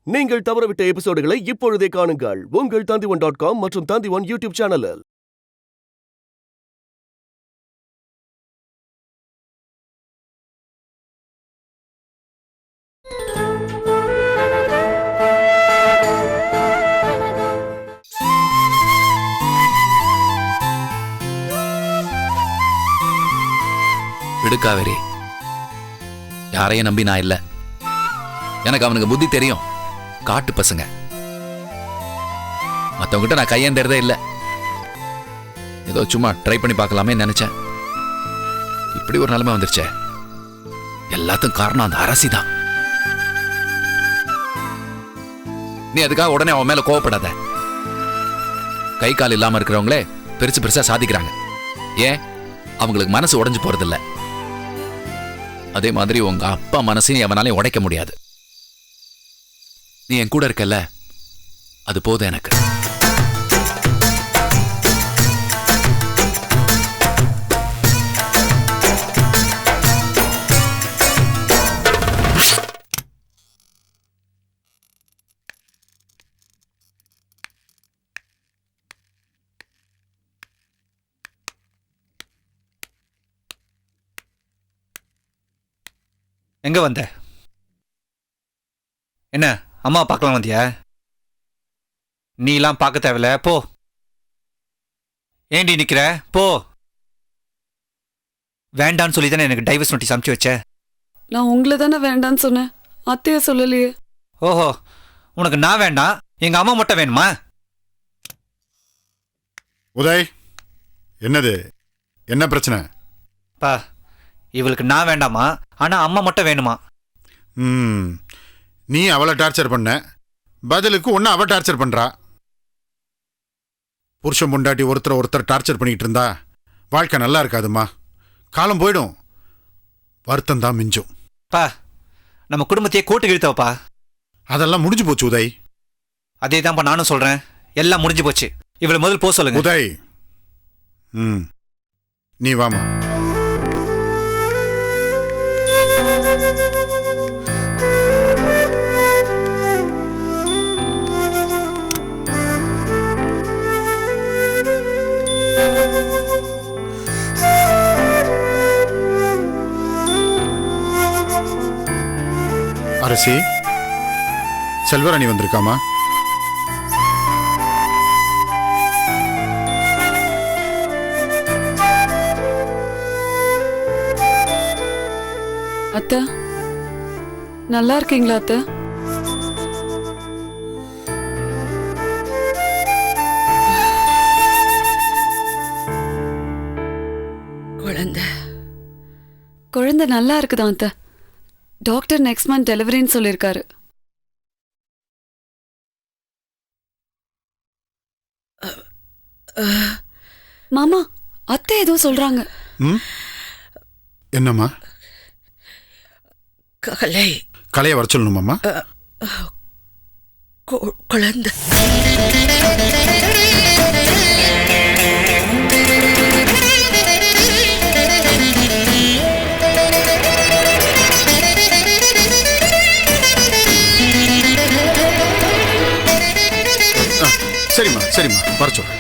நீங்கள் தவறவிட்ட எபிசோடுகளை இப்பொழுதே காணுங்கள் உங்கள் Tandivan.com மற்றும் Tandivan யூடியூப் சேனலில். விடுக்காவேரி, யாரையும் நம்பி நான் இல்ல. எனக்கு அவனுக்கு புத்தி தெரியும். காட்டு பசங்க, மத்தவங்கிட்ட நான் கையேந்தறதே இல்ல. ஏதோ சும்மா ட்ரை பண்ணி பார்க்கலாமே நினைச்சேன். இப்படி ஒரு நிலைமை வந்துருச்சே. எல்லாத்துக்கும் காரணம் அந்த அரசி தான். நீ அதுக்காக உடனே அவன் மேல கோவப்படாத. கை கால் இல்லாம இருக்கிறவங்களே பெருசு பெருசா சாதிக்கிறாங்க. ஏன்? அவங்களுக்கு மனசு உடைஞ்சு போறதில்ல. அதே மாதிரி உங்க அப்பா மனசையும் எவனாலையும் உடைக்க முடியாது. நீ என் கூட இருக்கல, அது போதும் எனக்கு. எங்க வந்த? என்ன அம்மா பார்க்கலாம் வந்தியா? நீலாம் பார்க்க தேவையில்ல, போ. ஏண்டி நிக்கிற? போ. வேண்டான்னு சொல்லி தானே எனக்கு டைவர்ஸ் நோட்டீஸ் அனுப்பிச்சு வச்ச. நான் உங்களை தானே வேண்டான்னு சொன்னேன், அத்தைய சொல்லலையே. ஓஹோ, உனக்கு நான் வேண்டாம், எங்க அம்மா மட்டும் வேணுமா? உதய், என்னது? என்ன பிரச்சனை? பா, இவளுக்கு நான் வேண்டாமா, ஆனா அம்மா மட்டும் வேணுமா? நீ அவளை டார்ச்சர் பண்ண, பதிலுக்கு ஒன்னு அவ டார்ச்சர் பண்றா. புருஷன் பொண்டாட்டி ஒருத்தர் டார்ச்சர் பண்ணிட்டு இருந்தா வாழ்க்கை நல்லா இருக்காதுமா. காலம் போயிடும், வருத்தம் தான் மிஞ்சும். பா, நம்ம குடும்பத்தையே கோட்டு இழுத்தவப்பா. அதெல்லாம் முடிஞ்சு போச்சு உதய். அதே தான்ப்பா நானும் சொல்றேன், எல்லாம் முடிஞ்சு போச்சு. இவளை முதல் போ சொல்லுங்க. உதய், நீ வாமா. அரசி, செல்வராணி வந்திருக்காமா? அத்தை, நல்லா இருக்கீங்களா அத்தை? குழந்தை நல்லா இருக்குதான் அத்தை. டாக்டர் நெக்ஸ்ட் மந்த் டெலிவரின்னு சொல்லியிருக்காரு. மாமா, அத்தை ஏதோ சொல்றாங்க. என்னம்மா? கலையை வர சொல்லணுமாம்மா? குழந்தை சரிம்மா சரிம்மா, வர சொல்றேன்.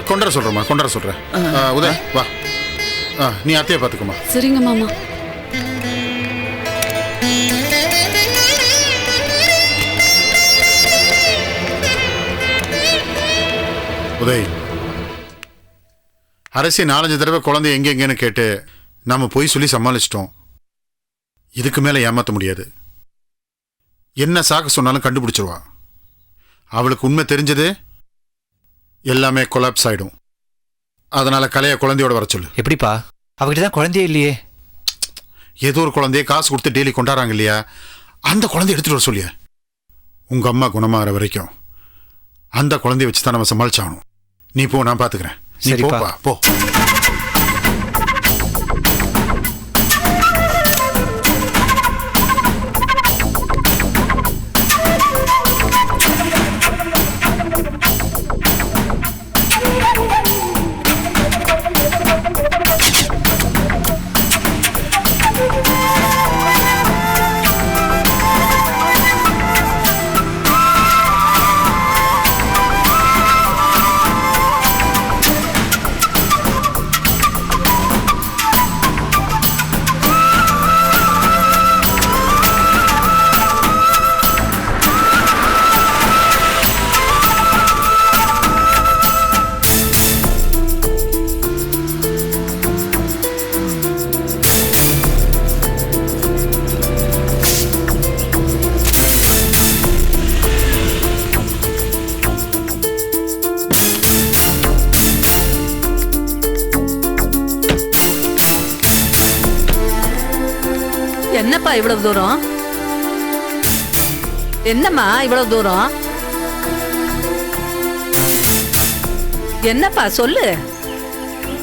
கொண்டர சொல்றேன். உதய் வா, நீ அத்தையை பார்த்துக்கோமா. சரிங்க மாமா. உதய், அரசி 4-5 தடவை குழந்தை எங்கெங்கன்னு கேட்டு நாம போய் சொல்லி சமாளிச்சிட்டோம். இதுக்கு மேல ஏமாத்த முடியாது. என்ன சாக்கு சொன்னாலும் கண்டுபிடிச்சிருவா. அவளுக்கு உண்மை தெரிஞ்சது எல்லாமே கொலாப்ஸ் ஆயிடும். அதனால கலையை குழந்தையோட வர சொல்லு. எப்படிப்பா? அவகிட்ட தான் குழந்தையே இல்லையே. ஏதோ ஒரு குழந்தைய காசு கொடுத்து டெய்லி கொண்டாடுறாங்க இல்லையா, அந்த குழந்தைய எடுத்துட்டு வர சொல்லிய. உங்க அம்மா குணமாகற வரைக்கும் அந்த குழந்தைய வச்சு தான் நம்ம சமாளிச்சாகணும். நீ போ, நான் பாத்துக்கிறேன். நீ போப்பா, போ. என்னப்பா இவ்வளவு தூரம்? என்னம்மா இவ்வளவு தூரம்? என்னப்பா சொல்லு.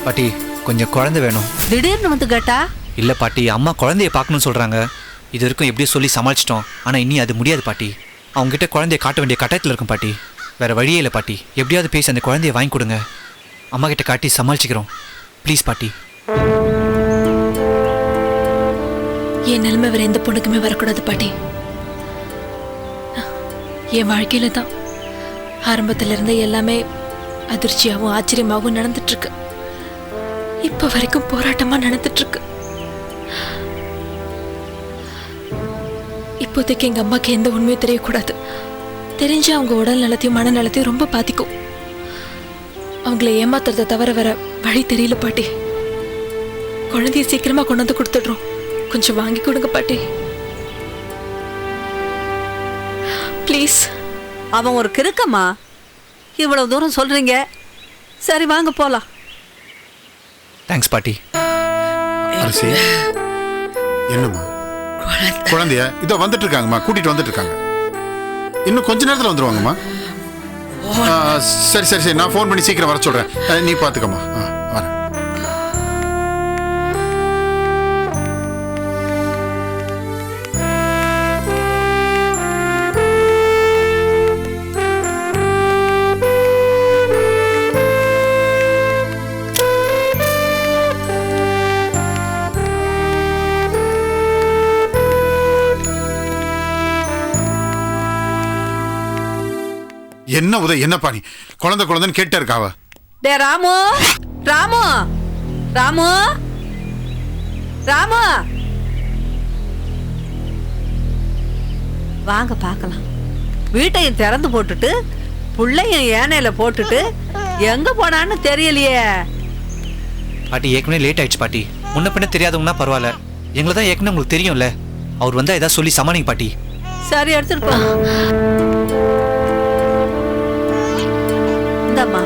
பாட்டி கொஞ்சம் குழந்தை வேணும். திடீர்னு வந்து கேட்டா? இல்ல பாட்டி, அம்மா குழந்தைய பார்க்கணும்னு சொல்றாங்க. இது வரைக்கும் எப்படியோ சொல்லி சமாளிச்சிட்டோம். ஆனா இனி அது முடியாது பாட்டி. அவங்க கிட்ட குழந்தைய காட்ட வேண்டிய கட்டாயத்தில் இருக்கும் பாட்டி. வேற வழியே இல்லை பாட்டி. எப்படியாவது பேசி அந்த குழந்தைய வாங்கி கொடுங்க. அம்மா கிட்ட காட்டி சமாளிச்சுக்கிறோம். ப்ளீஸ் பாட்டி. என் நிலைமை வேற எந்த பொண்ணுக்குமே வரக்கூடாது பாட்டி. என் வாழ்க்கையில தான் ஆரம்பத்துல இருந்த எல்லாமே அதிர்ச்சியாகவும் ஆச்சரியமாகவும் நடந்துட்டு இருக்கு. இப்ப வரைக்கும் போராட்டமா நடந்துட்டு இருக்கு. இப்போதைக்கு எங்க அம்மாக்கு எந்த உண்மையும் தெரியக்கூடாது. தெரிஞ்சு அவங்க உடல் நலத்தையும் மனநலத்தையும் ரொம்ப பாதிக்கும். அவங்கள ஏமாத்துறத தவிர வர வழி தெரியல பாட்டி. குழந்தைய சீக்கிரமா கொண்டு வந்து கொடுத்துடுறோம். கொஞ்சம் வாங்கி கொடுங்க பாட்டி ப்ளீஸ். அவன் ஒரு கிறுக்கம்மா. இவ்வளவு தூரம் சொல்றீங்க, சரி வாங்க போலாம். தேங்க்ஸ் பாட்டி. அரசி, என்னம்மா குழந்தைய இதோ வந்துட்டு இருக்காங்கம்மா, கூட்டிட்டு வந்துட்டு இருக்காங்க. இன்னும் கொஞ்ச நேரத்தில் வந்துருவாங்கம்மா. சரி சரி சரி, நான் ஃபோன் பண்ணி சீக்கிரம் வர சொல்றேன். நீ பாத்துக்கம்மா. வரேன். என்ன உதய், என்னப்பா நீ குழந்தைன்னு கேட்டே இருக்காவ. டே ராமு, ராமு, ராமு, ராமு, வாங்க பார்க்கலாம். வீட்டையும் திறந்து போட்டுட்டு புள்ளையும் ஏனையில போட்டுட்டு எங்க போனான்னு தெரியலையே. பாட்டி ஏற்கனவே லேட் ஆயிடுச்சு பாட்டி. முன்ன பின்ன தெரியாதவங்கன்னா பரவாயில்ல. எங்களை தான் ஏற்கனவே உங்களுக்கு தெரியும்ல. அவர் வந்தா ஏதாவது சொல்லி சமாளிங்க பாட்டி. சரி எடுத்துட்டு போ. இந்தம்மா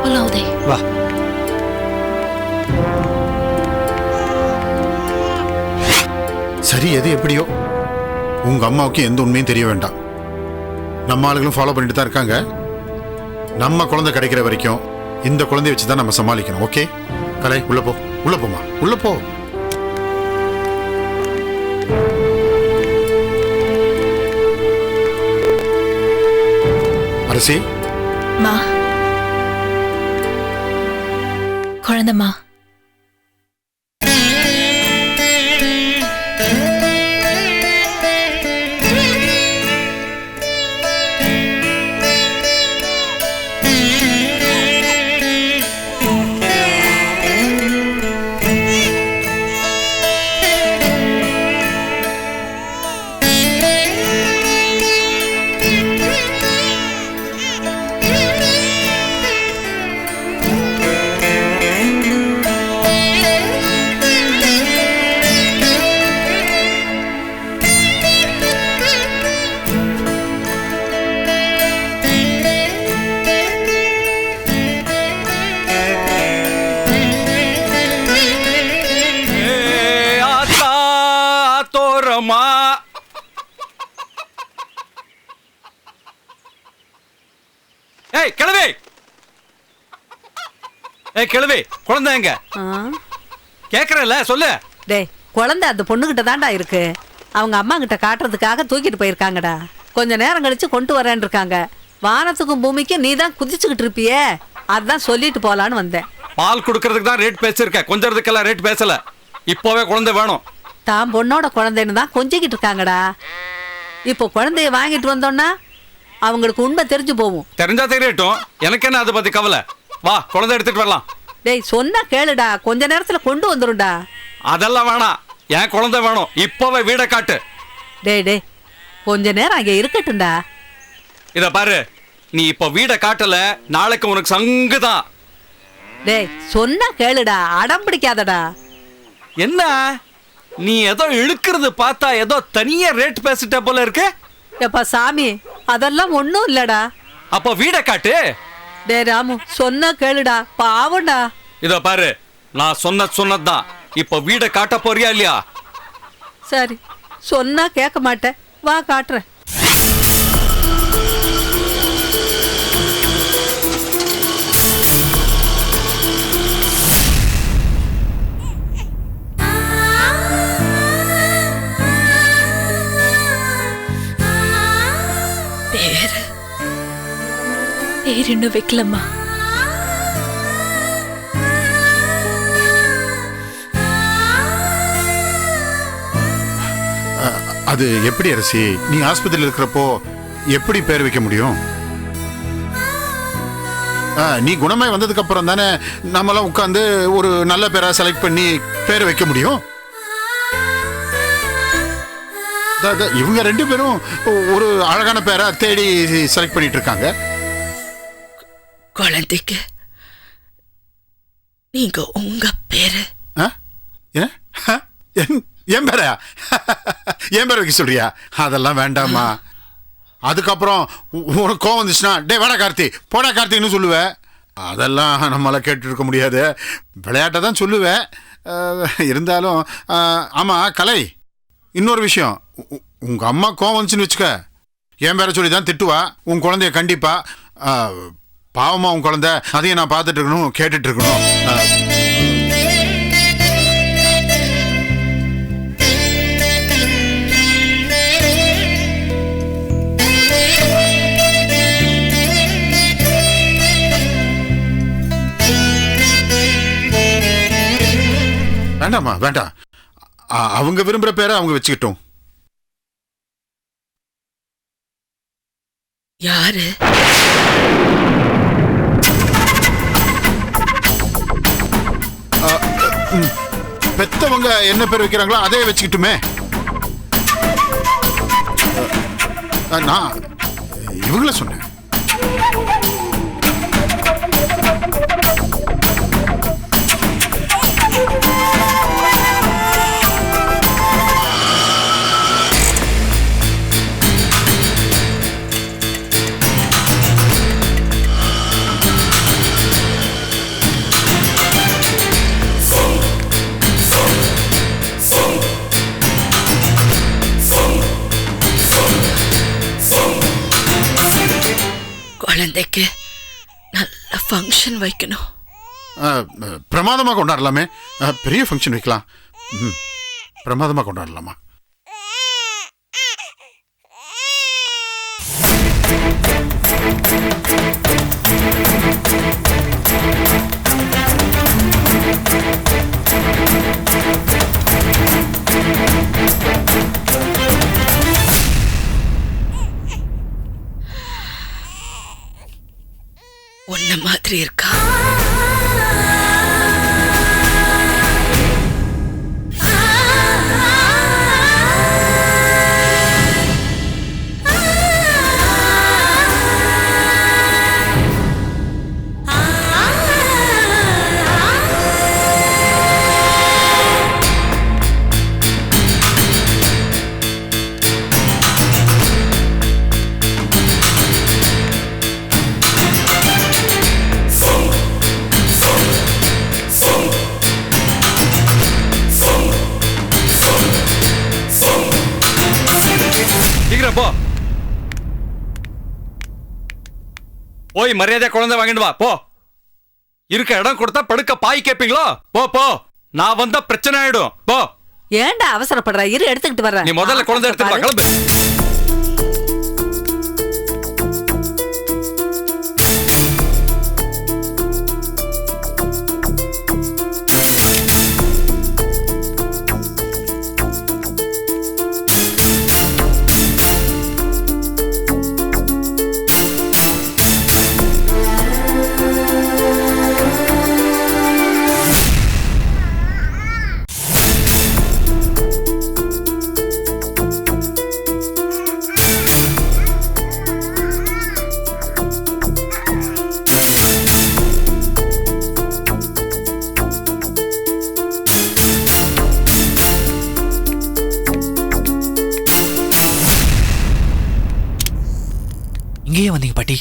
போலாம் உதய். வா. சரி, எது எப்படியோ உங்க அம்மாவுக்கு எந்த உண்மையும் தெரிய வேண்டாம். நம்ம ஆளுகளும் ஃபாலோ பண்ணிட்டு தான் இருக்காங்க. நம்ம குழந்தை கிடைக்கிற வரைக்கும் இந்த குழந்தைய வச்சு தான் நம்ம சமாளிக்கணும். ஓகே கலை, உள்ள போ, உள்ள போமா, உள்ள போ. அரசி, மா குழந்தைமா. ஏய் கிழவி, ஏய் கிழவி, குழந்தை எங்க? கேக்குறல சொல்லு. டேய், குழந்தை அந்த பொண்ணுகிட்ட தான்டா இருக்கு. அவங்க அம்மா கிட்ட காட்டுறதுக்காக தூக்கிட்டு போயிருக்காங்கடா. கொஞ்ச நேரம் கழிச்சு கொண்டு வரேன்னு இருக்காங்க. வானத்துக்கும் பூமிக்கும் நீ தான் குதிச்சுக்கிட்டு இருப்பியே, அதான் சொல்லிட்டு போலான்னு வந்தேன். பால் குடுக்கறதுக்கு தான் ரேட் பேசிருக்க, கொஞ்சறதுக்கெல்லாம் ரேட் பேசல. இப்போவே குழந்தை வேணும். தான் பொண்ணோட குழந்தைன்னு தான் கொஞ்சிக்கிட்டு இருக்காங்கடா. இப்போ குழந்தைய வாங்கிட்டு வந்தோம்னா அவங்களுக்கு உண்மை தெரிஞ்சு போகும். தெரிஞ்சா தெரியட்டும், எனக்கு என்ன அதை பத்தி கவலை. வா குழந்தை எடுத்துட்டு வரலாம். டேய் சொன்னா கேளுடா, கொஞ்ச நேரத்துல கொண்டு வந்துரும்டா. அதெல்லாம் வேணாம், என் குழந்தை வேணும். இப்போவே வீடை காட்டு. டேய் டேய், கொஞ்ச நேரம் அங்க இருக்கட்டும்டா. இத பாரு, நீ இப்போ வீடை காட்டல, நாளைக்கு உனக்கு சங்குதான். டேய் சொன்னா கேளுடா, அடம் பிடிக்காதடா. என்ன நீ ஏதோ இழுக்கிறது பார்த்தா ஏதோ தனியா ரேட் பேசிட்ட போல இருக்கு. எப்பா சாமி, அதெல்லாம் ஒண்ணும் இல்லடா. அப்போ வீடை காட்டு. டே ராமு, சொன்னா கேளுடா, பாவம்டா. இத பாரு, நான் சொன்னதுதான். இப்ப வீட காட்ட போறியா இல்லையா? சரி, சொன்னா கேட்க மாட்டேன், வா காட்டுறேன். பேர் இன்னும் வைக்கலம்மா. அது எப்படி அரசி? நீ ஆஸ்பத்திரியில் இருக்கிறப்போ எப்படி பேர் வைக்க முடியும்? நீ குணமாய் வந்ததுக்கு அப்புறம் தானே நம்மளாம் உட்காந்து ஒரு நல்ல பேரா செலக்ட் பண்ணி பேர் வைக்க முடியும். இவங்க 2 பேரும் ஒரு அழகான பேரா தேடி செலக்ட் பண்ணிட்டு இருக்காங்க. குழந்தைக்கு நீங்க உங்க பேரு என் பேரா? என் பேர் வைக்க சொல்றியா? அதெல்லாம் வேண்டாமா. அதுக்கப்புறம் உனக்கு கோவம் வந்துச்சுன்னா டே வாடா கார்த்தி, போடா கார்த்தின்னு சொல்லுவேன். அதெல்லாம் நம்மளால கேட்டு இருக்க முடியாது. விளையாட்டை தான் சொல்லுவேன். இருந்தாலும் ஆமாம் கலை, இன்னொரு விஷயம். உங்கள் அம்மா கோவம் வந்துச்சுன்னு வச்சுக்க, என் பேரை சொல்லி தான் திட்டுவா. உன் குழந்தைய கண்டிப்பா. பாவமா உன் குழந்தை, அதையும் நான் பார்த்துட்டு இருக்கணும், கேட்டுட்டு இருக்கணும். வேண்டாமா, வேண்டாம். அவங்க விரும்புற பேரை அவங்க வச்சுக்கிட்டோம். யாரு? பெத்தவங்க என்ன பேர் வைக்கிறாங்களோ அதே வச்சுக்கிட்டுமே. நான் இவங்கள சொன்னேன். குழந்தைக்கு நல்ல ஃபங்க்ஷன் வைக்கணும். பிரமாதமாக கொண்டாடலாமே. பெரிய ஃபங்க்ஷன் வைக்கலாம். பிரமாதமாக கொண்டாடலாமா? உன்ன மாதிரி இருக்கா? போய் மரியாதை குழந்தை வாங்கிட்டு வா போ. இருக்க இடம் கொடுத்தா படுக்க பாய் கேப்பீங்களோ? போ போ, நான் வந்தா பிரச்சனை ஆயிடும். போ. ஏன்டா அவசரப்படுற? இரு, எடுத்துக்கிட்டு வர்ற. நீ முதல்ல குழந்தை எடுத்துட்டு வா, கிளம்பு. இங்கேயே வந்தீங்க பாட்டி?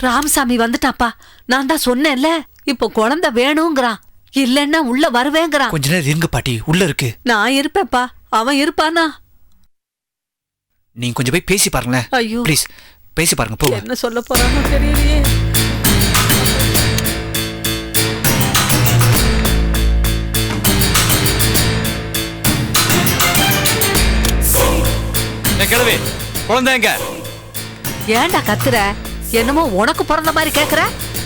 ராமசாமி வந்துட்டாப்பா. நான் தான் சொன்னேன்ல, இப்போ குழந்தை வேணுங்கிறான். இல்லன்னா உள்ள வருவேங்கிறான். கொஞ்ச நேரம் இருங்க பாட்டி, உள்ள இருக்கு. நான் இருப்பேன்ப்பா, அவன் இருப்பானா? நீங்க கொஞ்சம் போய் பேசி பாருங்களேன். ஐயோ, ப்ளீஸ் பேசி பாருங்க, போங்க. என்ன சொல்ல போறானோ தெரியலையே. கிழவி குழந்தை எங்க? ஏன்டா கத்துற? என்னமோ உனக்கு பிறந்த மாதிரி கேக்குற?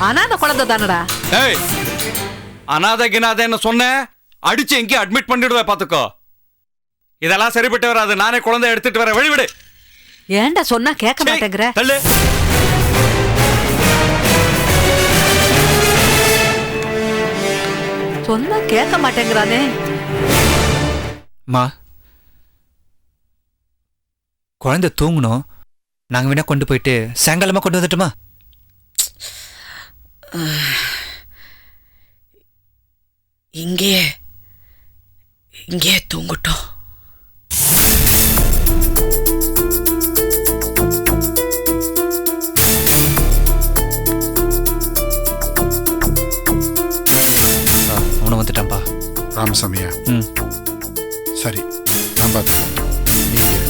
அனாதை குழந்தை தானடா. ஏய், அனாதை கினாதைன்னு சொன்னேன், அடிச்சு எங்கேயும் அட்மிட் பண்ணிடுவேன் பாத்துக்கோ. இதெல்லாம் சரிப்பட்டு வராது. நானே குழந்தை எடுத்துட்டு வரேன், வழிவிடு. ஏன்டா சொன்னா கேட்க மாட்டேங்கிற? தள்ளு. சொன்னா கேட்க மாட்டேங்கிறானே. மா, குழந்தை தூங்கணும். நாங்க வேணா கொண்டு போயிட்டு சாயங்காலமா கொண்டு வந்துட்டுமா? இங்கே தூங்கட்டும். அவனை வந்துட்டான்பா. ராமசாமியா? ம், சரி, நான் பார்த்துக்கிறேன். நீங்க இரு.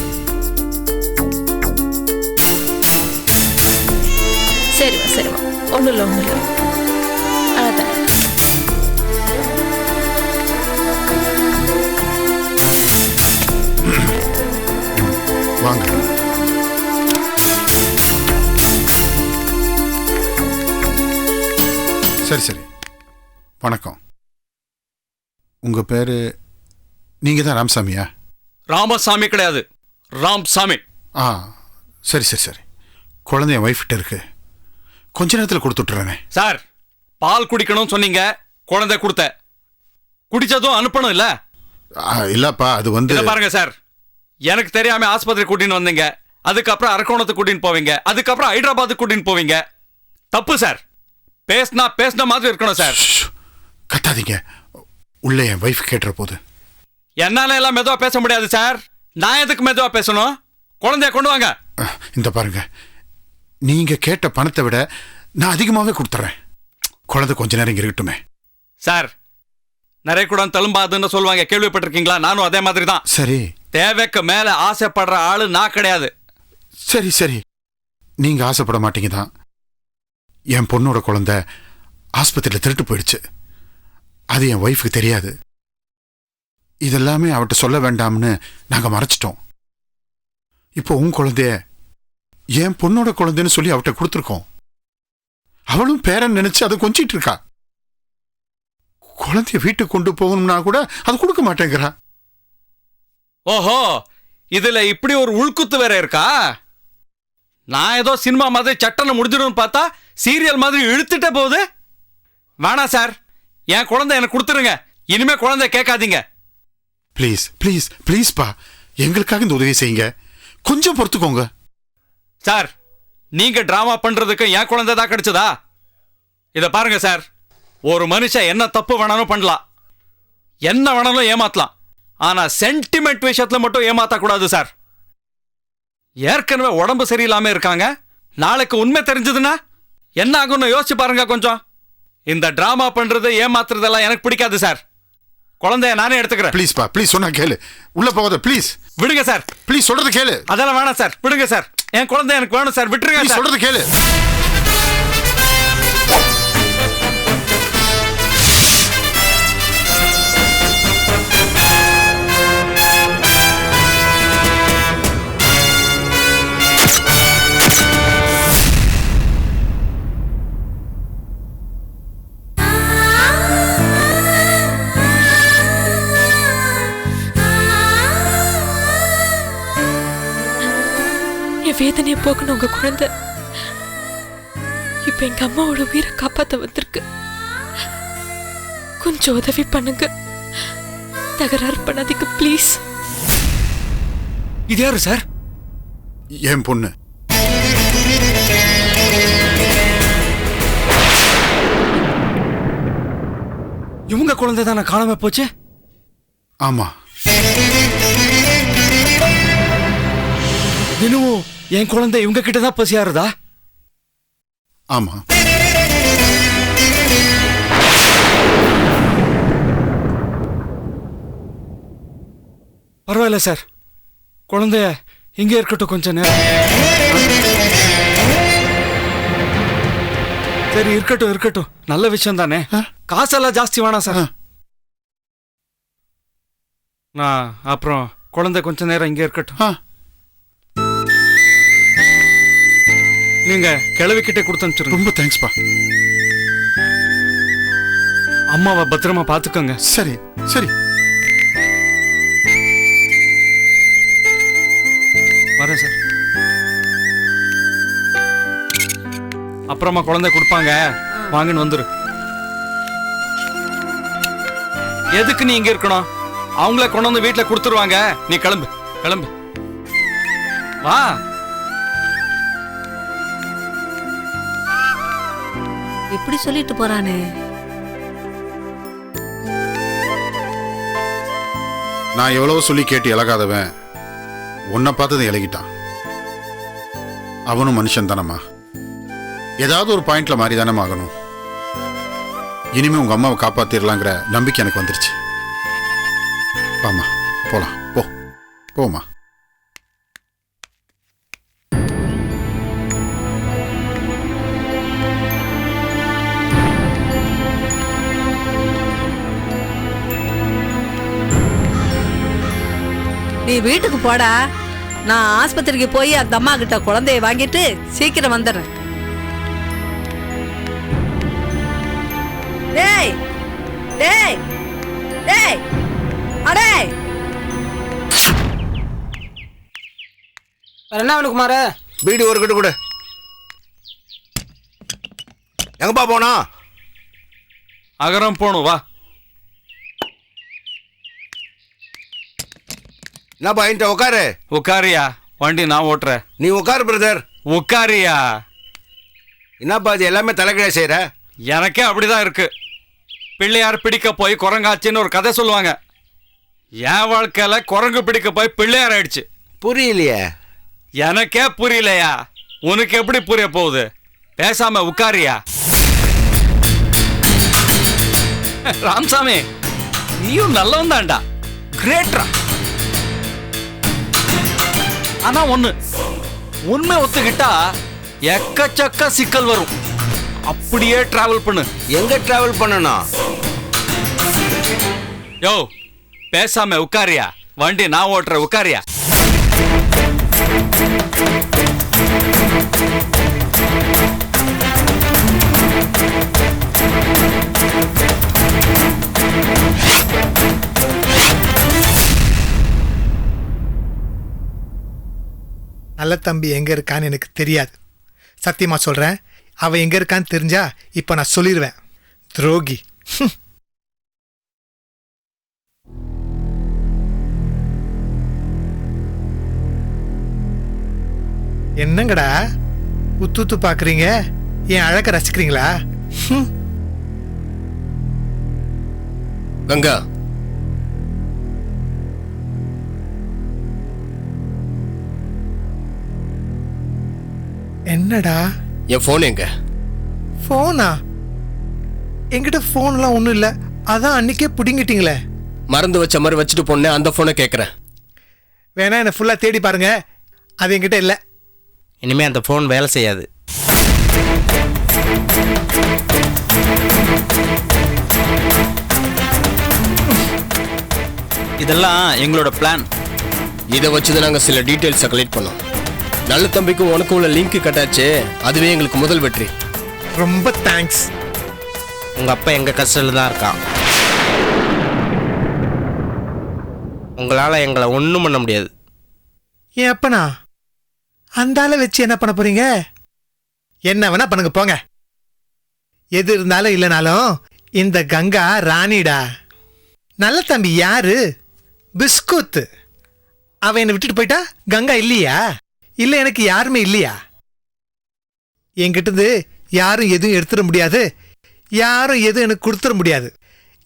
சரிவா சரிவா, ஒன்றும் இல்லை ஒன்றும் இல்லை. அதான் வாங்க. சரி சரி, வணக்கம். உங்க பேரு? நீங்க தான் ராமசாமியா? ராமசாமி கிடையாது, ராம்சாமி. ஆ, சரி சரி சரி. குழந்தை என் ஒய்ஃப்கிட்ட இருக்கு, கொஞ்ச நேரத்தில் கொடுத்துட்றேனே. சார், பால் குடிக்கணும்னு சொன்னீங்க, குழந்தை கொடுத்த. குடிச்சதும் அனுப்பணும் இல்ல? இல்லப்பா, அது வந்து இத பாருங்க சார், எனக்கு தெரியாம ஆஸ்பத்திரி கூட்டின்னு வந்தீங்க, அதுக்கப்புறம் அரக்கோணத்துக்கு கூட்டின்னு போவீங்க, அதுக்கப்புறம் ஹைதராபாத்துக்கு கூட்டின்னு போவீங்க. தப்பு சார். பேசின மாதிரி இருக்கணும் சார். கத்தாதீங்க, உள்ள என் ஒய்ஃப் கேட்டுற போது. என்னால எல்லாம் மெதுவா பேச முடியாது சார். நான் எதுக்கு மெதுவா பேசணும்? குழந்தைய கொண்டு வாங்க. இந்த பாருங்க, நீங்க கேட்ட பணத்தை விட நான் அதிகமாவே கொடுத்துறேன். குழந்தை கொஞ்ச நேரம் இங்க இருக்கட்டுமே. சார், நிறைய கூட தழும்பாதுன்னு சொல்லுவாங்க, கேள்விப்பட்டிருக்கீங்களா? நானும் அதே மாதிரி தான். சரி, தேவைக்கு மேல ஆசைப்படுற ஆளு நான் கிடையாது. சரி சரி, நீங்க ஆசைப்பட மாட்டீங்க தான். என் பொண்ணோட குழந்தை ஆஸ்பத்திரியில் திருட்டு போயிடுச்சு. அது என் ஒய்ஃபுக்கு தெரியாது. இதெல்லாமே அவட்ட சொல்ல வேண்டாம்னு நாங்க மறைச்சிட்டோம். இப்போ உன் குழந்தைய என் பொண்ணோட குழந்தைன்னு சொல்லி அவட்ட கொடுத்துருக்கோம். அவளும் பேரன் நினைச்சு அதை கொஞ்சிட்டு இருக்கா. குழந்தைய வீட்டுக்கு கொண்டு போகணும்னா கூட அது கொடுக்க மாட்டேங்கிறா. ஓஹோ, இதுல இப்படி ஒரு உள்குத்து வேற இருக்கா? நான் ஏதோ சினிமா மாதிரி சட்டனை முடிஞ்சிடும் பார்த்தா சீரியல் மாதிரி இழுத்துட்டே போகுது. வேணாம் சார், என் குழந்தை எனக்கு கொடுத்துருங்க. இனிமே குழந்தை கேட்காதீங்க. ப்ளீஸ் ப்ளீஸ் ப்ளீஸ்பா, எங்களுக்காக இந்த உதவி செய்யுங்க. கொஞ்சம் பொறுத்துக்கோங்க. சார், நீங்க டிராமா பண்றதுக்கு என் குழந்தை தான் கிடைச்சதா? இத பாருங்க சார், ஒரு மனுஷன் என்ன தப்பு வேணாலும் பண்ணலாம், என்ன வேணாலும் ஏமாத்தலாம். ஆனா சென்டிமெண்ட் விஷயத்துல மட்டும் ஏமாத்த கூடாது சார். ஏற்கனவே உடம்பு சரியில்லாம இருக்காங்க, நாளைக்கு உண்மை தெரிஞ்சதுன்னா என்ன ஆகும்னு யோசிச்சு பாருங்க கொஞ்சம். இந்த டிராமா பண்றது ஏமாத்துறதெல்லாம் எனக்கு பிடிக்காது சார். குழந்தைய நானே எடுத்துக்கிறேன். ப்ளீஸ்பா, ப்ளீஸ், சொன்னா கேளு. உள்ள போகாத ப்ளீஸ். விடுங்க சார். ப்ளீஸ், சொல்றது கேளு. அதெல்லாம் வேணாம் சார், விடுங்க சார். என் குழந்தை எனக்கு வேணும் சார், விட்டுருங்க சார். சொல்றது கேளு. என் வேதனையை போக்கணும் உங்க குழந்தை. இப்ப எங்க அம்மாவோட உயிரை காப்பாத்த வந்திருக்கு. கொஞ்சம் உதவி பண்ணுங்க, தகராறு பண்ணாதீங்க ப்ளீஸ். இது யாரு சார்? என் பொண்ணு. இவங்க குழந்தை தானே காணாம போச்சு? ஆமா. தினமும் என் குழந்தை இவங்க கிட்ட தான் பசியாருதா? ஆமா. பரவாயில்ல சார், குழந்தைய இங்கே இருக்கட்டும் கொஞ்ச நேரம். சரி, இருக்கட்டும் இருக்கட்டும், நல்ல விஷயம் தானே. காசெல்லாம் ஜாஸ்தி வேணாம் சார். நான் அப்புறம் குழந்தை கொஞ்ச நேரம் இங்கே இருக்கட்டும். நீங்க கிளவிக்கிட்டே கொடுத்து அனுப்பிச்சிருங்க. ரொம்ப தேங்க்ஸ்ப்பா. அம்மாவை பத்திரமா பாத்துக்கோங்க. சரி சரி. வரேன் சார். அப்புறமா குழந்தை கொடுப்பாங்க, வாங்கின்னு வந்துரு. எதுக்கு நீ இங்க இருக்கணும்? அவங்கள கொண்டு வந்து வீட்டுல கொடுத்துருவாங்க. நீ கிளம்பு கிளம்பு, வா. இப்படி சொல்லிட்டு போறானே. நான் எவ்வளவு சொல்லி கேட்டு இழகாதவன் உன்னை பார்த்தது இழகிட்டான். அவனும் மனுஷன் தானம்மா, ஏதாவது ஒரு பாயிண்ட்ல மாறி தானே ஆகணும். இனிமே உங்க அம்மாவை காப்பாத்திடலாங்கிற நம்பிக்கை எனக்கு வந்துருச்சு. வாமா போலாம், போமா. நீ வீட்டுக்கு போடா, நான் ஆஸ்பத்திரிக்கு போய் அந்த அம்மா கிட்ட குழந்தைய வாங்கிட்டு சீக்கிரம் வந்துடுறேன். டேய் டேய் டேய் அடே, என்ன அவனுக்கு மாற பீடி ஒரு கட்டு கூட. எங்கப்பா போனா? அகரம் போணும், வா. என்னப்பா என்கிட்ட உட்காரு. உட்காரியா? வண்டி நான் ஓட்டுறேன். நீ உட்காரு பிரதர். உட்காரியா? என்னப்பா இது எல்லாமே தலைக்கீழ செய்யற? எனக்கே அப்படிதான் இருக்கு. பிள்ளையார் பிடிக்க போய் குரங்காச்சின்னு ஒரு கதை சொல்லுவாங்க. என் வாழ்க்கையில குரங்கு பிடிக்க போய் பிள்ளையார் ஆயிடுச்சு. புரியலையே. எனக்கே புரியலையா? உனக்கு எப்படி புரிய போகுது? பேசாம உட்காரியா? ராமசாமி, நீயும் நல்லவன் தான்டா, கிரேட்ரா. ஆனா ஒண்ணு, உண்மை ஒத்துக்கிட்டா எக்கச்சக்க சிக்கல் வரும். அப்படியே டிராவல் பண்ணு. எங்க டிராவல் பண்ணணும்? யோ, பேசாம உட்காரியா? வண்டி நான் ஓட்டுற, உட்காரியா? நல்ல தம்பி எங்க இருக்கான்னு எனக்கு தெரியாது. சத்தியமா சொல்றேன், அவன் எங்க இருக்கான்னு தெரிஞ்சா இப்ப நான் சொல்லிடுவேன். துரோகி. என்னங்கடா உத்து பாக்குறீங்க? என் அழக ரசிக்கிறீங்களா? கங்கா, என்னடா என் போன் எங்க? போனா? என்கிட்ட போன்லாம் ஒன்றும் இல்லை. அதான் அன்னைக்கே பிடிங்கிட்டீங்களே. மறந்து வச்ச மாதிரி வச்சுட்டு போனேன், அந்த போனை கேட்குறேன். வேணா என்னை ஃபுல்லாக தேடி பாருங்க, அது என்கிட்ட இல்லை. இனிமே அந்த ஃபோன் வேலை செய்யாது. இதெல்லாம் எங்களோட பிளான். இதை வச்சுதான் நாங்கள் சில டீட்டெயில்ஸை கலெக்ட் பண்ணோம். நல்ல தம்பிக்கும் உனக்கும் உள்ள லிங்க் கட்டாச்சு, அதுவே எங்களுக்கு முதல் வெற்றி. ரொம்ப தேங்க்ஸ். உங்க அப்பா எங்க கஷ்டத்தில் தான் இருக்கான். உங்களால எங்களை ஒன்றும் பண்ண முடியாது. ஏன் அப்பனா? அந்த ஆளை வச்சு என்ன பண்ண போறீங்க? என்ன வேணா பண்ணுங்க போங்க. எது இருந்தாலும் இல்லைனாலும் இந்த கங்கா ராணிடா. நல்ல தம்பி யாரு? பிஸ்குத். அவன் என்னை விட்டுட்டு போயிட்டா கங்கா இல்லையா? இல்லை எனக்கு யாருமே இல்லையா? என்கிட்ட யாரும் எதுவும் எடுத்துட முடியாது, யாரும் எதுவும் எனக்கு கொடுத்துட முடியாது.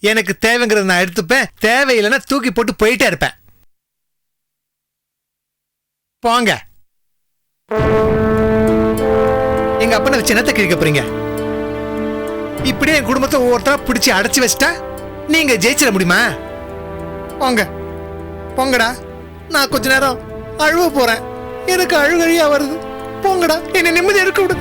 எனக்கு தேவைங்கிறத நான் எடுத்துப்பேன், தேவையில்லைன்னா தூக்கி போட்டு போயிட்டே இருப்பேன். போங்க. எங்க அப்பனை வச்சு என்னத்தை கிழிக்க போறீங்க? இப்படியே என் குடும்பத்தை ஒவ்வொருத்தரா பிடிச்சி அடைச்சி வச்சிட்டா நீங்க ஜெயிச்சிட முடியுமா? போங்க போங்கடா. நான் கொஞ்ச நேரம் அழுவ போறேன். எனக்கு அழுகழியா வருது. போங்கடா, என்னை நிம்மதி இருக்க விடு.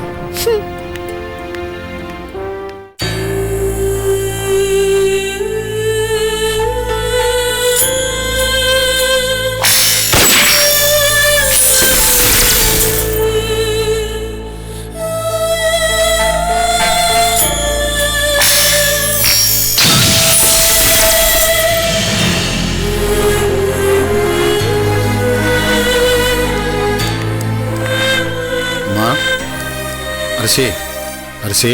அரிசி அரிசி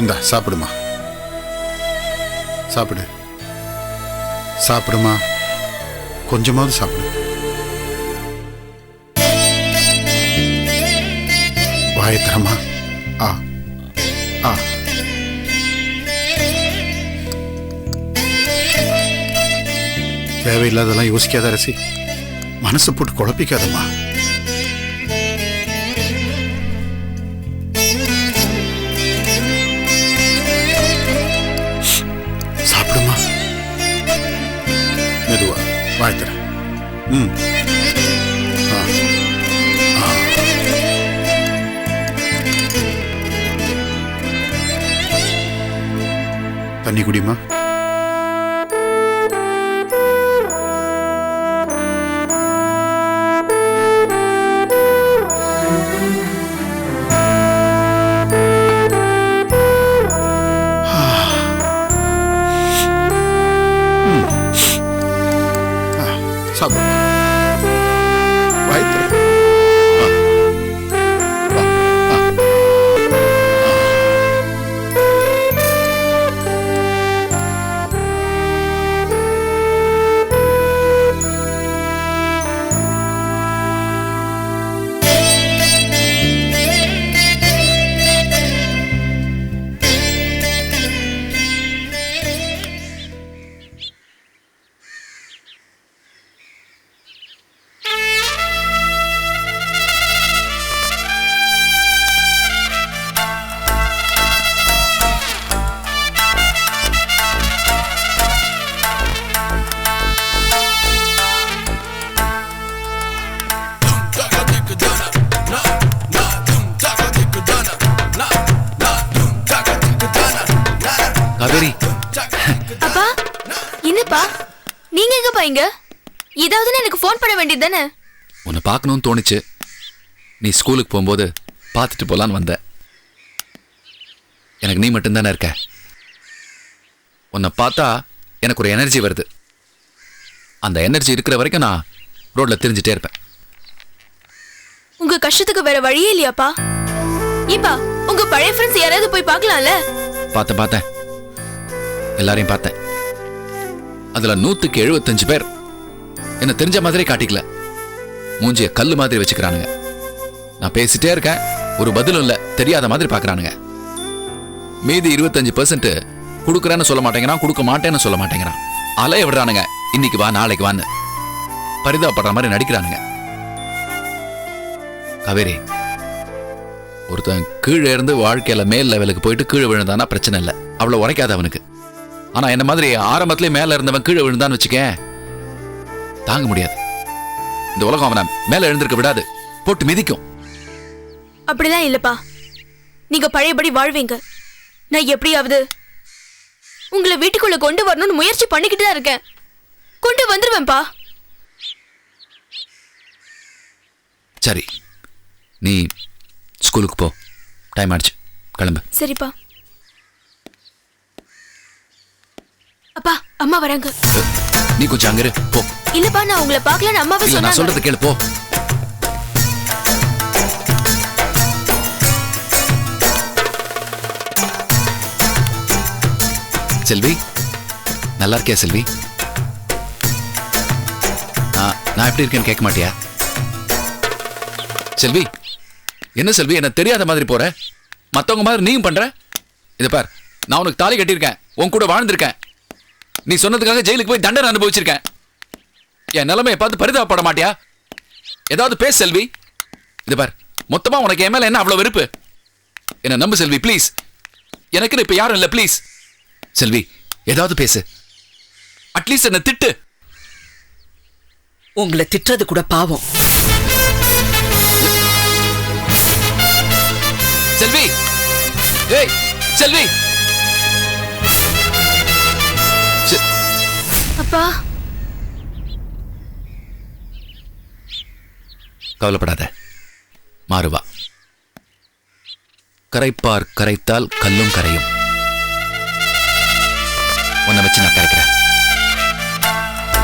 இந்தா சாப்பிடுமா, சாப்பிடு சாப்பிடுமா, கொஞ்சமாவது சாப்பிடு. வாயத்தரமா. ஆ ஆ தேவையில்லாதெல்லாம் யோசிக்காத அரிசி, மனசு போட்டு குழப்பிக்காதம்மா. மெதுவா வாய்த்தர. தண்ணி குடிமா. சாப்பிடு வாய்த்தர. காவேரி. அப்பா என்னப்பா நீங்க எங்க பாயிங்க? ஏதாவது எனக்கு ஃபோன் பண்ண வேண்டியது தானே? உன்னை பார்க்கணும்னு தோணுச்சு. நீ ஸ்கூலுக்கு போகும்போது பார்த்துட்டு போலான்னு வந்த. எனக்கு நீ மட்டும்தானே இருக்க. உன்னை பார்த்தா எனக்கு ஒரு எனர்ஜி வருது. அந்த எனர்ஜி இருக்கிற வரைக்கும் நான் ரோட்ல திரிஞ்சுட்டே இருப்பேன். உங்க கஷ்டத்துக்கு வேற வழியே இல்லையாப்பா? ஏப்பா உங்க பழைய ஃப்ரெண்ட்ஸ் யாராவது போய் பார்க்கலாம்ல? பார்த்தேன் எல்லாரையும் பார்த்தேன். அதுல 175 பேர் என்ன தெரிஞ்ச மாதிரி காட்டிக்கல. மூஞ்சிய கல்லு மாதிரி வச்சுக்கிறானுங்க. நான் பேசிட்டே இருக்கேன், ஒரு பதிலும் இல்ல, தெரியாத மாதிரி பாக்குறானுங்க. மீதி 25% கொடுக்குறேன்னு சொல்ல மாட்டேங்கிறான், கொடுக்க மாட்டேன்னு சொல்ல மாட்டேங்கிறான். அலைய விடுறானுங்க, இன்னைக்கு வா நாளைக்கு வான்னு. பரிதாபப்படுற மாதிரி நடிக்கிறானுங்க. காவேரி, ஒருத்தன் கீழே இருந்து வாழ்க்கையில மேல் லெவலுக்கு போயிட்டு கீழே விழுந்தானா பிரச்சனை இல்லை, அவ்வளவு உரைக்காத அவனுக்கு. ஆனா என்ன மாதிரி ஆரம்பத்திலே மேல இருந்தவன் கீழே விழுந்தான்னு வச்சுக்கேன், தாங்க முடியாது. இந்த உலகம் அவனை மேல எழுந்திருக்க விடாது, போட்டு மிதிக்கும். அப்படிலாம் இல்லப்பா, நீங்க பழையபடி வாழ்வீங்க. நான் எப்படியாவது உங்களை வீட்டுக்குள்ள கொண்டு வரணும்னு முயற்சி பண்ணிக்கிட்டு தான் இருக்கேன். கொண்டு வந்துருவேன்பா. சரி, நீ ஸ்கூலுக்கு போ, டைம் ஆயிடுச்சு, கிளம்பு. சரிப்பா. அப்பா அம்மா வராங்க. நீ கொஞ்சம் அங்க இரு, போ. இல்லப்பா, நான் உங்களை பார்க்கலன்னு அம்மாவே இல்ல, நான் சொல்றது கேளு, போ. செல்வி, நல்லா இருக்கியா செல்வி? நான் எப்படி இருக்கேன்னு கேட்க மாட்டியா? செல்வி, என்ன செல்வி என்ன தெரியாத மாதிரி போற? மத்தவங்க மாதிரி நீயும் பண்ற. இத பார், நான் உனக்கு தாலி கட்டியிருக்கேன், உன் கூட வாழ்ந்திருக்கேன். நீ சொன்னதுக்காக ஜெயிலுக்கு போய் தண்டனை அனுபவிச்சிருக்கேன். என் நிலைமையை பார்த்து பரிதாபப்பட மாட்டியா? ஏதாவது பேச செல்வி. இத பார், மொத்தமா உனக்கு என் மேல என்ன அவ்வளவு வெறுப்பு? என்ன நம்பு செல்வி, ப்ளீஸ். எனக்கு இப்ப யாரும் இல்ல, ப்ளீஸ். செல்வி, ஏதாவது பேசு, அட்லீஸ்ட் என்ன திட்டு. உங்களை திட்டுறது கூட பாவம். செல்வி, ஏய் செல்வி. அப்பா, கவலைப்படாத, மாறுவா. கரைப்பார் கரைத்தால் கல்லும் கரையும். உன்னை வச்சு நான் கரைக்கிறேன்.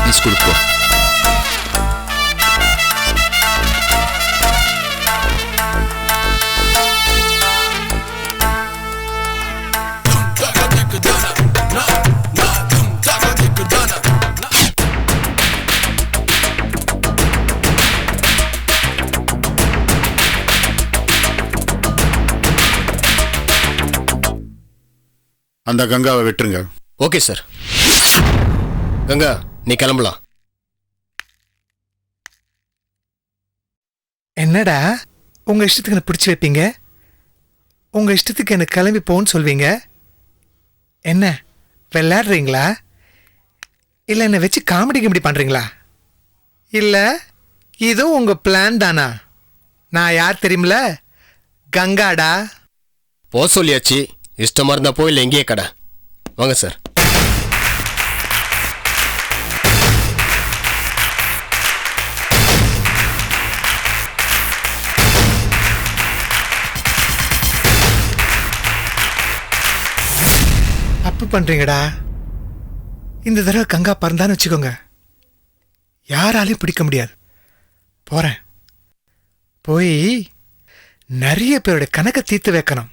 நீ ஸ்கூலுக்கு போ. அந்த கங்காவை விட்டுருங்க. Okay sir. கங்கா, நீ கிளம்பலாம். என்னடா உங்க இஷ்டத்துக்கு என்ன பிடிச்சி வைப்பீங்க, உங்க இஷ்டத்துக்கு என்ன கிளம்பி போன்னு சொல்வீங்க. என்ன விளையாடுறீங்களா, இல்லை என்னை வச்சு காமெடி கிமெடி பண்றீங்களா, இல்லை இதுவும் உங்க பிளான் தானா? நான் யார் தெரியுமில, கங்காடா. போ சொல்லியாச்சு. இஷ்டமா இருந்தா போ, இல்லை எங்கேயே கடை. வாங்க சார். தப்பு பண்றீங்கடா. இந்த தடவை கங்கா பறந்தான்னு வச்சுக்கோங்க, யாராலையும் பிடிக்க முடியாது. போறேன், போய் நிறைய பேரோட கணக்கை தீர்த்து வைக்கணும்.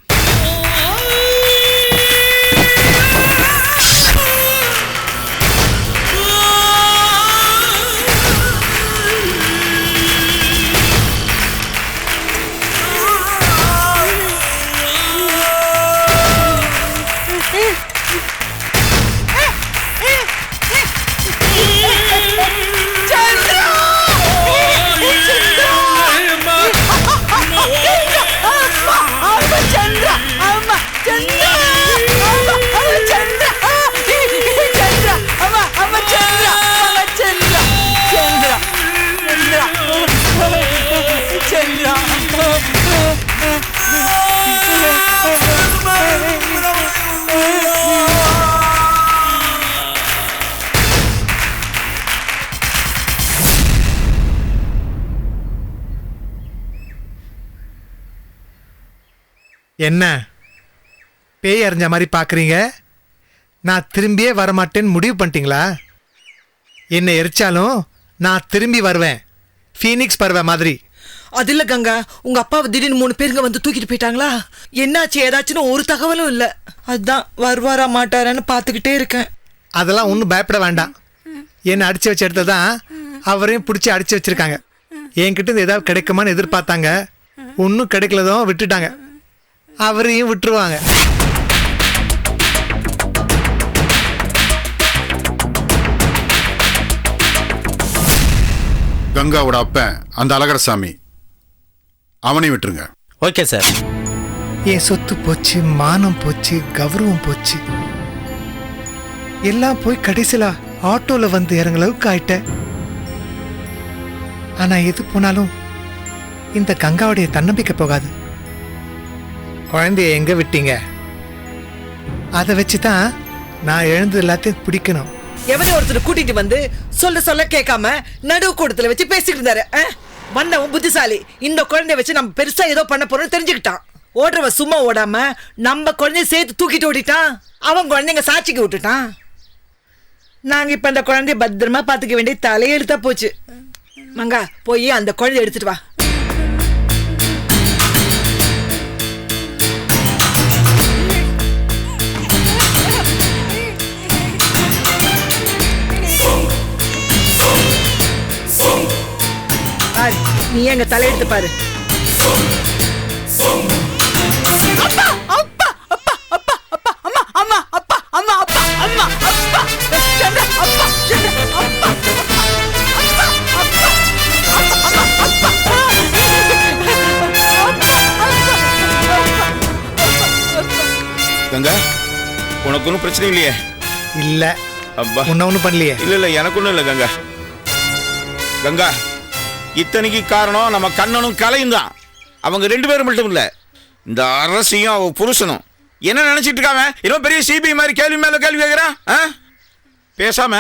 என்ன பேய் அறிஞ்ச மாதிரி பார்க்குறீங்க? நான் திரும்பியே வரமாட்டேன்னு முடிவு பண்ணிட்டீங்களா? என்னை எரிச்சாலும் நான் திரும்பி வருவேன், ஃபீனிக்ஸ் பறவை மாதிரி. அது இல்ல கங்கா, உங்க அப்பாவை திடீர்னு 3 பேருங்க வந்து தூக்கிட்டு போயிட்டாங்களா? என்னாச்சு ஏதாச்சுன்னு ஒரு தகவலும் இல்ல. அதுதான் வருவாரா மாட்டாரான்னு பார்த்துக்கிட்டே இருக்கேன். அதெல்லாம் ஒன்றும் பயப்பட வேண்டாம். என்னை அடிச்சு வச்ச இடத்துல தான் அவரையும் பிடிச்சி அடிச்சு வச்சிருக்காங்க. என்கிட்ட ஏதாவது கிடைக்குமான்னு எதிர்பார்த்தாங்க, ஒன்றும் கிடைக்கலதும் விட்டுட்டாங்க. அவரையும் விட்டுருவாங்க. கங்காவோட அப்பன் அந்த அழகரசாமி, அவனையும் விட்டுருங்க. Okay sir. என் சொத்து போச்சு, மானம் போச்சு, கௌரவம் போச்சு, எல்லாம் போய் கடைசியில ஆட்டோல வந்து இறங்குற அளவுக்கு ஆயிட்டேன். ஆனா எது போனாலும் இந்த கங்காவுடைய தன்னம்பிக்கை போகாது. குழந்தைய எங்க விட்டீங்க, அதை வச்சுதான் நான் எழுந்தது எல்லாத்தையும் பிடிக்கணும். எவனோ ஒருத்தர் கூட்டிட்டு வந்து சொல்ல கேட்காம நடுவு கூடத்துல வச்சு பேசிட்டு இருந்தாரு. வந்தவன் புத்திசாலி, இந்த குழந்தைய வச்சு நம்ம பெருசா ஏதோ பண்ண போறோம்னு தெரிஞ்சுக்கிட்டான். ஓடுறவன் சும்மா ஓடாம நம்ம குழந்தைய சேர்த்து தூக்கிட்டு ஓடிட்டான். அவன் குழந்தைங்க சாட்சிக்கு விட்டுட்டான். நாங்க இப்ப அந்த குழந்தைய பத்திரமா பாத்துக்க வேண்டிய தலையெழுத்தா போச்சு. மங்கா, போய் அந்த குழந்தைய எடுத்துட்டு வா. நீ எங்க தலையெடுத்து பாரு. அப்பா அப்பா அப்பா அப்பா அப்பா அம்மா அம்மா அப்பா அம்மா அப்பா அம்மா அப்பா சந்திர அப்பா சந்திர அப்பா கங்கா, உனக்கு ஒன்றும் பிரச்சனை இல்லையே? இல்ல. அப்பா, ஒன்னும் பண்ணலையே. இல்ல இல்ல, எனக்கு ஒன்றும் இல்லை கங்கா. கங்கா, இத்தனைக்கு காரணம் நம்ம கண்ணனும் கலையும் தான். அவங்க 2 பேரும் மட்டும் இல்ல, இந்த அரசியும் அவ புருஷனும். என்ன நினைச்சிட்டு இருக்காம இன்னும் பெரிய சிபிஐ மாதிரி கேள்வி மேல கேள்வி கேட்கிறான். பேசாம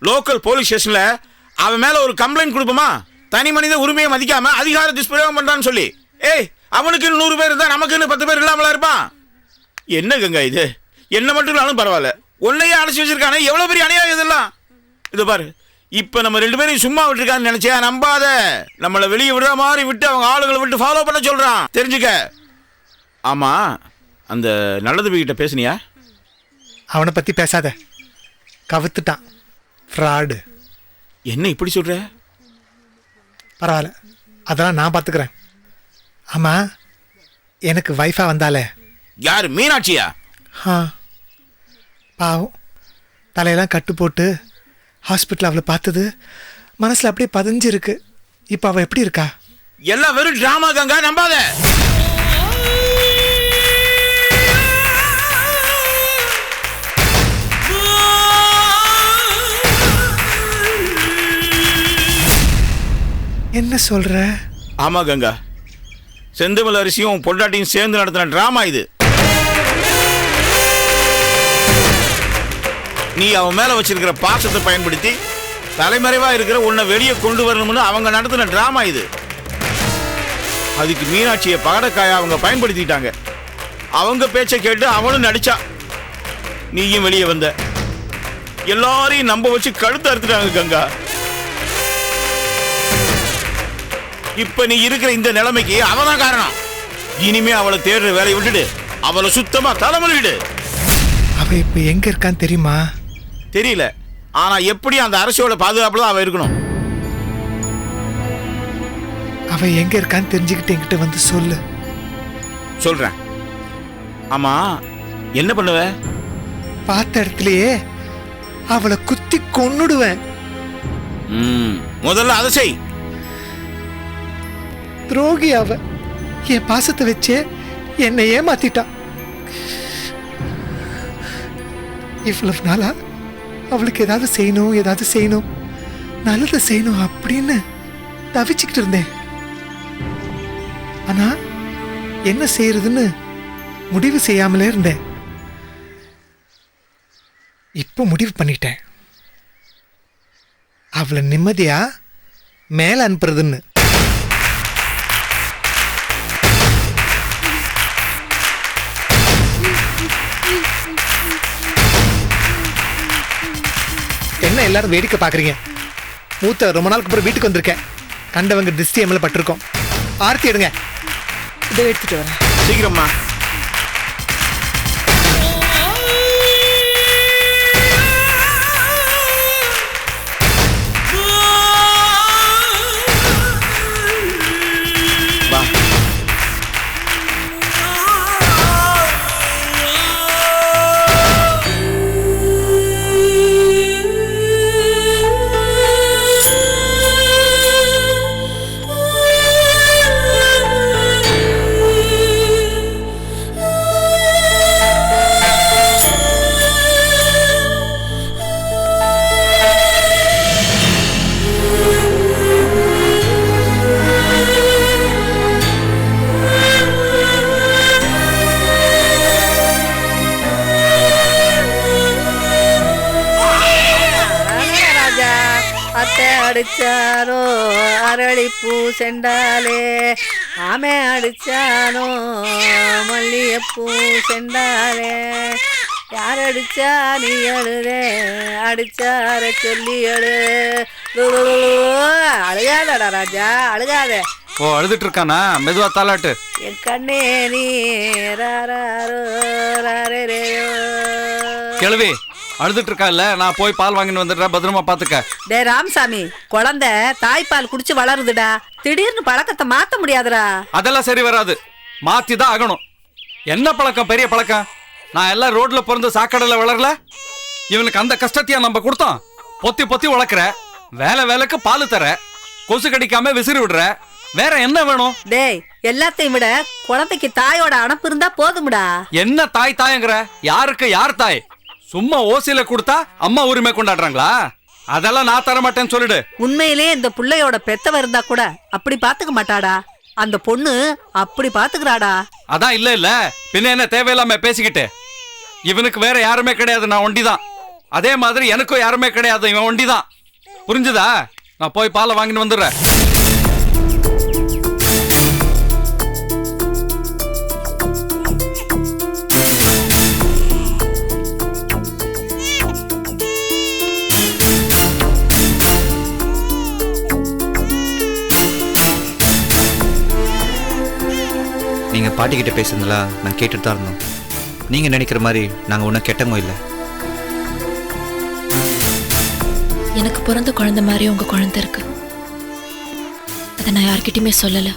லோக்கல் போலீஸ் ஸ்டேஷன்ல அவன் மேல ஒரு கம்ப்ளைண்ட் கொடுப்போமா? தனி மனித உரிமையை மதிக்காம அதிகார துஷ்பிரயோகம் பண்றான்னு சொல்லி. ஏய், அவனுக்கு 100 பேர் இருந்தா நமக்கு 10 பேர் இல்லாமலா இருப்பான்? என்ன கங்கா இது? என்ன மட்டும் இல்லாலும் பரவாயில்ல, உன்னையே அடைச்சி வச்சிருக்கானே, எவ்வளவு பெரிய அநியாயம் இதெல்லாம். இது பாரு, இப்ப நம்ம 2 பேரையும் சும்மா விட்டுருக்கான்னு நினைச்சியா? நம்பாத. நம்மளை வெளியே விடுற மாதிரி விட்டு அவங்க ஆளுகளை விட்டு ஃபாலோ பண்ண சொல்றான், தெரிஞ்சுக்க. ஆமா, அந்த நல்லது கிட்ட பேசுனியா? அவனை பத்தி பேசாத, கவுத்துட்டான், ஃப்ராடு. என்ன இப்படி சொல்ற? பரவாயில்ல, அதெல்லாம் நான் பார்த்துக்கிறேன். ஆமா, எனக்கு வைஃபா வந்தாலே. யாரு? மீனாட்சியா? பாவம், தலையெல்லாம் கட்டு போட்டு ஹாஸ்பிட்டல் அவளை பார்த்தது மனசில் அப்படியே பதிஞ்சிருக்கு. இப்போ அவள் எப்படி இருக்கா? எல்லாம் வெறும் டிராமா கங்கா, நம்பாத. என்ன சொல்ற? ஆமா கங்கா, செந்தமிழ் அரிசியும் பொண்டாட்டியும் சேர்ந்து நடத்தின டிராமா இது. நீ அவன் மேல வச்சிருக்கிற பாசத்தை பயன்படுத்தி தலைமறைவா இருக்கிற உன்னை வெளியே கொண்டு வரணும்னு அவங்க நடத்தின டிராமா இது. அதுக்கு மீனாட்சியை பகடக்காய அவங்க பயன்படுத்திட்டாங்க. அவங்க பேச்சை கேட்டு அவனும் நடிச்சா, நீயும் வெளியே வந்த. எல்லாரையும் நம்ப வச்சு கழுத்து அறுத்துட்டாங்க கங்கா. இப்ப நீ இருக்கிற இந்த நிலைமைக்கு அவதான் காரணம். இனிமே அவளை தேடுற வேலையை விட்டுடு, அவளை சுத்தமா தலைமுறையிடு. அவ இப்ப எங்க இருக்கான்னு தெரியுமா? தெரியல, ஆனா எப்படி அந்த அரசியோட பாதுகாப்புல அவ இருக்கணும். அவ எங்க இருக்கான்னு தெரிஞ்சுக்கிட்டு என்கிட்ட வந்து சொல்லு. சொல்றேன். ஆமா, என்ன பண்ணுவ? பார்த்த இடத்துலயே அவளை குத்தி கொன்னுடுவேன். முதல்ல அதை செய். துரோகி அவ. என் பாசத்தை வச்சே என்னை ஏமாத்திட்டா. இவ்வளவு நாளா அவளுக்கு ஏதாவது செய்யணும், நல்லதை செய்யணும் அப்படின்னு தவிச்சுக்கிட்டு இருந்தேன். ஆனா என்ன செய்யறதுன்னு முடிவு செய்யாமலே இருந்தேன். இப்போ முடிவு பண்ணிட்டேன், அவளை நிம்மதியா மேல அனுப்புறதுன்னு. என்ன எல்லாரும் வேடிக்கை பாக்குறீங்க? மூத்த ரொம்ப நாளுக்கு அப்புறம் வீட்டுக்கு வந்திருக்கேன். கண்டவங்க திருஷ்டி எம்எல்ஏ பட்டிருக்கோம். ஆர்த்தி எடுங்க. இதை எடுத்துட்டு வரேன். சீக்கிரமா. அடிச்சாரோ அரளிப்பூ செண்டாலே, ஆமே அடிச்சானோ மல்லிகைப்பூ செண்டாலே. யார் அடிச்சா நீ எழுதே, அடிச்சார சொல்லி எழு. அழுகாதடா ராஜா, அழுகாத. ஓ, அழுதுட்டு இருக்கானா? மெதுவா தாலாட்டு. என் கண்ணே நீ கிழவி அழுதுட்டு இருக்கா இல்ல? நான் போய் பால் வாங்கிட்டு வந்துடுறேன், பத்திரமா பாத்துக்க. டே ராமசாமி, குழந்தை தாய்ப்பால் குடிச்சு வளருதுடா, திடீர்னு பழக்கத்தை மாத்த முடியாதுடா. அதெல்லாம் சரி வராது, மாத்தி தான் ஆகணும். என்ன பழக்கம்? பெரிய பழக்கம். நான் எல்லாம் ரோட்ல பிறந்து சாக்கடையில வளரல. இவனுக்கு அந்த கஷ்டத்தையா நம்ம கொடுத்தோம்? பொத்தி பொத்தி வளர்க்குற, வேலைக்கு பால் தர, கொசு கடிக்காம விசிறி விடுற, வேற என்ன வேணும்? டேய், எல்லாத்தையும் விட குழந்தைக்கு தாயோட அனுப்பு இருந்தா போதும்டா. என்ன தாய்ங்கிற? யாருக்கு யார் தாய்? சும்மா ஓசியில கொடுத்தா அம்மா உரிமை கொண்டாடுறாங்களா? அதெல்லாம் நான் தர மாட்டேன்னு சொல்லிடு. உண்மையிலே இந்த புள்ளையோட பெத்தவ இருந்தா கூட அப்படி பாத்துக்க மாட்டாடா. அந்த பொண்ணு அப்படி பாத்துக்கிறாடா. அதான் இல்ல பின்ன என்ன தேவையில்லாம பேசிக்கிட்டு. இவனுக்கு வேற யாருமே கிடையாது, நான் ஒண்டிதான். அதே மாதிரி எனக்கும் யாருமே கிடையாது, இவன் ஒண்டிதான். புரிஞ்சுதா? நான் போய் பாலை வாங்கிட்டு வந்துடுறேன். நீங்கள் பாட்டிக்கிட்ட பேசுனதுல நான் கேட்டுட்டு தான் இருந்தோம். நீங்கள் நினைக்கிற மாதிரி நாங்கள் ஒன்றும் கெட்டவங்க இல்லை. எனக்கு பிறந்த குழந்தை மாதிரி உங்க குழந்தை இருக்கு. அதை நான் யார்கிட்டயுமே சொல்லலை.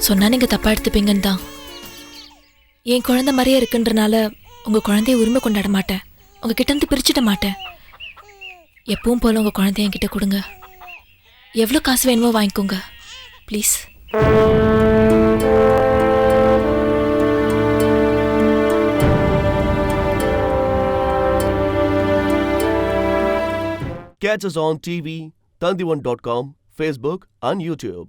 சொன்னா நீங்க தப்பா எடுத்துப்பீங்கன்னு தான். என் குழந்தை மாதிரியே இருக்குன்றனால உங்க குழந்தைய உரிமை கொண்டாட மாட்டேன், உங்ககிட்ட இருந்து பிரிச்சுட மாட்டேன். எப்பவும் போல உங்க குழந்தைய என்கிட்ட கொடுங்க. எவ்வளோ காசு வேணுமோ வாங்கிக்கோங்க please. Catch us on TV, Tandivan.com, Facebook and YouTube.